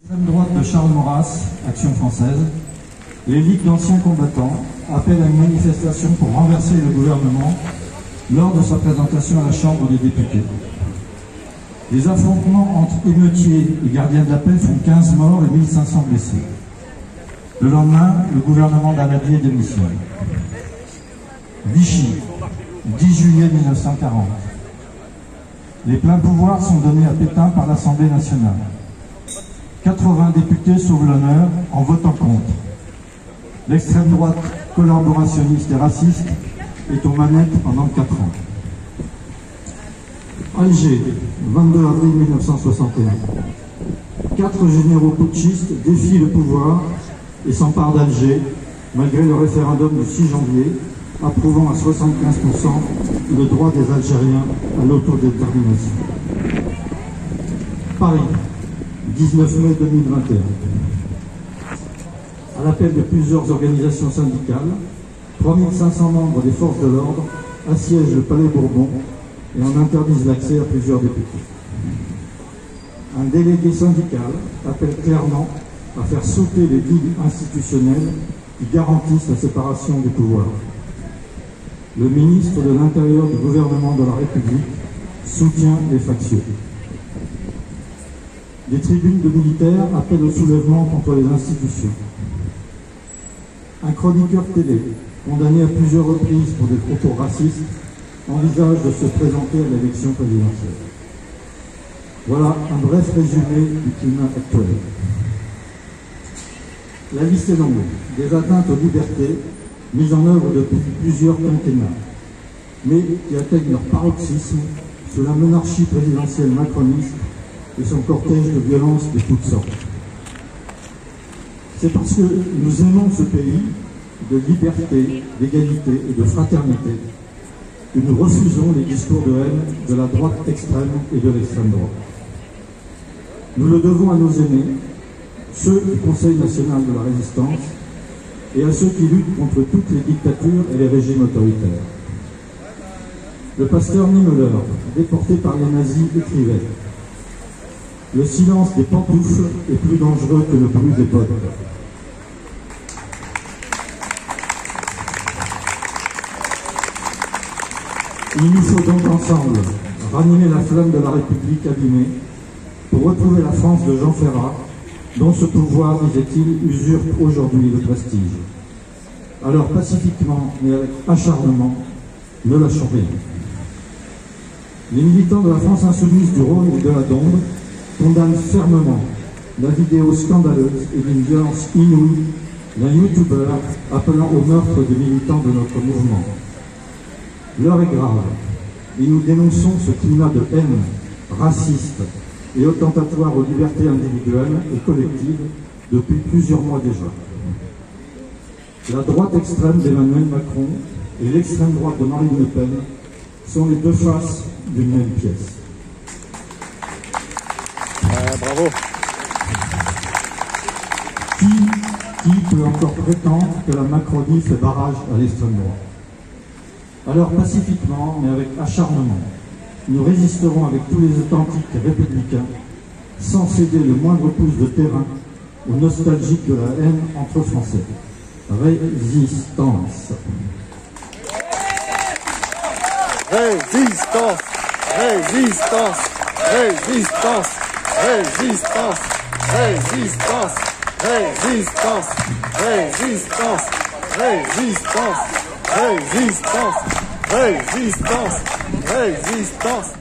L'extrême droite de Charles Maurras, Action française, les ligues d'anciens combattants appellent à une manifestation pour renverser le gouvernement lors de sa présentation à la Chambre des députés. Les affrontements entre émeutiers et gardiens de la paix font 15 morts et 1500 blessés. Le lendemain, le gouvernement d'Aladier démissionne. Vichy, 10 juillet 1940. Les pleins pouvoirs sont donnés à Pétain par l'Assemblée nationale. 80 députés sauvent l'honneur en votant contre. L'extrême droite collaborationniste et raciste est aux manettes pendant 4 ans. Alger, 22 avril 1961. 4 généraux putschistes défient le pouvoir et s'emparent d'Alger, malgré le référendum du 6 janvier, approuvant à 75% le droit des Algériens à l'autodétermination. Paris, 19 mai 2021. À l'appel de plusieurs organisations syndicales, 3500 membres des forces de l'ordre assiègent le Palais Bourbon et en interdisent l'accès à plusieurs députés. Un délégué syndical appelle clairement à faire sauter les digues institutionnelles qui garantissent la séparation des pouvoirs. Le ministre de l'Intérieur du gouvernement de la République soutient les factieux. Des tribunes de militaires appellent au soulèvement contre les institutions. Un chroniqueur télé, condamné à plusieurs reprises pour des propos racistes, envisage de se présenter à l'élection présidentielle. Voilà un bref résumé du climat actuel. La liste est longue, des atteintes aux libertés mises en œuvre depuis plusieurs quinquennats, mais qui atteignent leur paroxysme sous la monarchie présidentielle macroniste et son cortège de violences de toutes sortes. C'est parce que nous aimons ce pays de liberté, d'égalité et de fraternité que nous refusons les discours de haine de la droite extrême et de l'extrême droite. Nous le devons à nos aînés, ceux du Conseil national de la résistance, et à ceux qui luttent contre toutes les dictatures et les régimes autoritaires. Le pasteur Niemöller, déporté par les nazis, écrivait « Le silence des pantoufles est plus dangereux que le bruit des bottes. » Il nous faut donc ensemble ranimer la flamme de la République abîmée pour retrouver la France de Jean Ferrat, dont ce pouvoir, disait-il, usurpe aujourd'hui le prestige. Alors pacifiquement, mais avec acharnement, ne lâchons rien. Les militants de la France insoumise du Rhône et de la Dombes condamnent fermement la vidéo scandaleuse et d'une violence inouïe d'un youtubeur appelant au meurtre des militants de notre mouvement. L'heure est grave et nous dénonçons ce climat de haine raciste et attentatoire aux libertés individuelles et collectives depuis plusieurs mois déjà. La droite extrême d'Emmanuel Macron et l'extrême droite de Marine Le Pen sont les deux faces d'une même pièce. Bravo. Qui peut encore prétendre que la Macronie fait barrage à l'extrême droite? Alors pacifiquement, mais avec acharnement, nous résisterons avec tous les authentiques républicains, sans céder le moindre pouce de terrain aux nostalgiques de la haine entre Français. Résistance. Résistance. Résistance. Résistance. Résistance. Résistance. Résistance. Résistance. Résistance. Résistance. Résistance. Résistance.